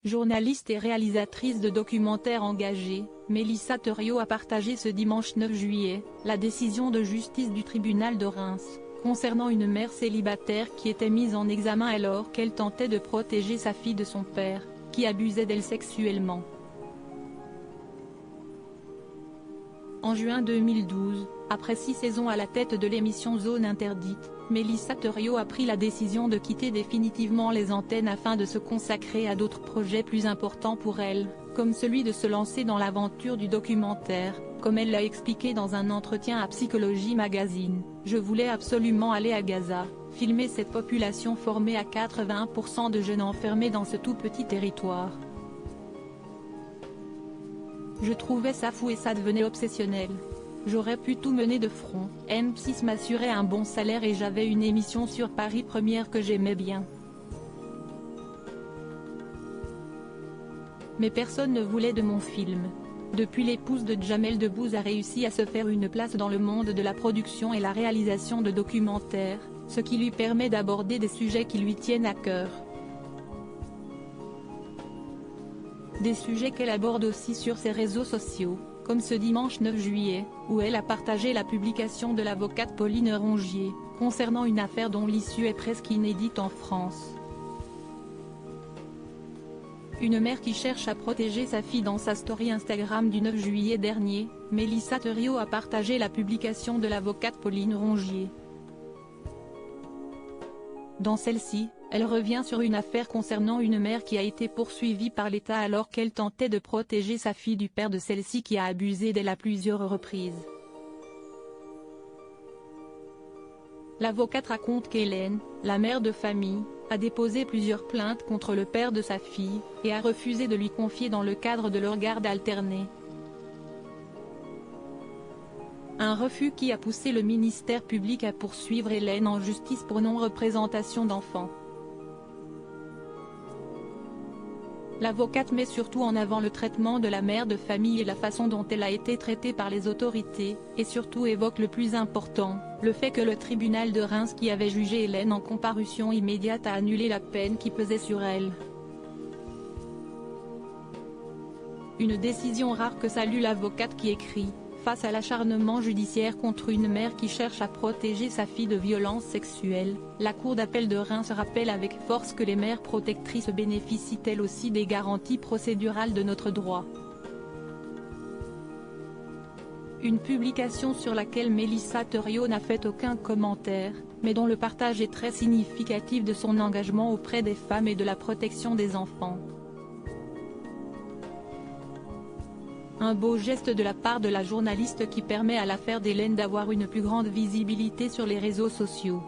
Journaliste et réalisatrice de documentaires engagée, Mélissa Thériault a partagé ce dimanche 9 juillet, la décision de justice du tribunal de Reims, concernant une mère célibataire qui était mise en examen alors qu'elle tentait de protéger sa fille de son père, qui abusait d'elle sexuellement. En juin 2012, après 6 saisons à la tête de l'émission Zone Interdite, Mélissa Thériault a pris la décision de quitter définitivement les antennes afin de se consacrer à d'autres projets plus importants pour elle, comme celui de se lancer dans l'aventure du documentaire. Comme elle l'a expliqué dans un entretien à Psychologie Magazine, « Je voulais absolument aller à Gaza, filmer cette population formée à 80% de jeunes enfermés dans ce tout petit territoire. Je trouvais ça fou et ça devenait obsessionnel. J'aurais pu tout mener de front. M6 m'assurait un bon salaire et j'avais une émission sur Paris Première que j'aimais bien. Mais personne ne voulait de mon film. Depuis l'épouse de Jamel Debbouze a réussi à se faire une place dans le monde de la production et la réalisation de documentaires, ce qui lui permet d'aborder des sujets qui lui tiennent à cœur. Des sujets qu'elle aborde aussi sur ses réseaux sociaux, comme ce dimanche 9 juillet, où elle a partagé la publication de l'avocate Pauline Rongier, concernant une affaire dont l'issue est presque inédite en France. Une mère qui cherche à protéger sa fille. Dans sa story Instagram du 9 juillet dernier, Mélissa Thériault a partagé la publication de l'avocate Pauline Rongier. Dans celle-ci, elle revient sur une affaire concernant une mère qui a été poursuivie par l'État alors qu'elle tentait de protéger sa fille du père de celle-ci qui a abusé d'elle à plusieurs reprises. L'avocate raconte qu'Hélène, la mère de famille, a déposé plusieurs plaintes contre le père de sa fille, et a refusé de lui confier dans le cadre de leur garde alternée. Un refus qui a poussé le ministère public à poursuivre Hélène en justice pour non-représentation d'enfants. L'avocate met surtout en avant le traitement de la mère de famille et la façon dont elle a été traitée par les autorités, et surtout évoque le plus important, le fait que le tribunal de Reims qui avait jugé Hélène en comparution immédiate a annulé la peine qui pesait sur elle. Une décision rare que salue l'avocate qui écrit. Face à l'acharnement judiciaire contre une mère qui cherche à protéger sa fille de violences sexuelles, la Cour d'appel de Reims rappelle avec force que les mères protectrices bénéficient elles aussi des garanties procédurales de notre droit. Une publication sur laquelle Mélissa Thériault n'a fait aucun commentaire, mais dont le partage est très significatif de son engagement auprès des femmes et de la protection des enfants. Un beau geste de la part de la journaliste qui permet à l'affaire d'Hélène d'avoir une plus grande visibilité sur les réseaux sociaux.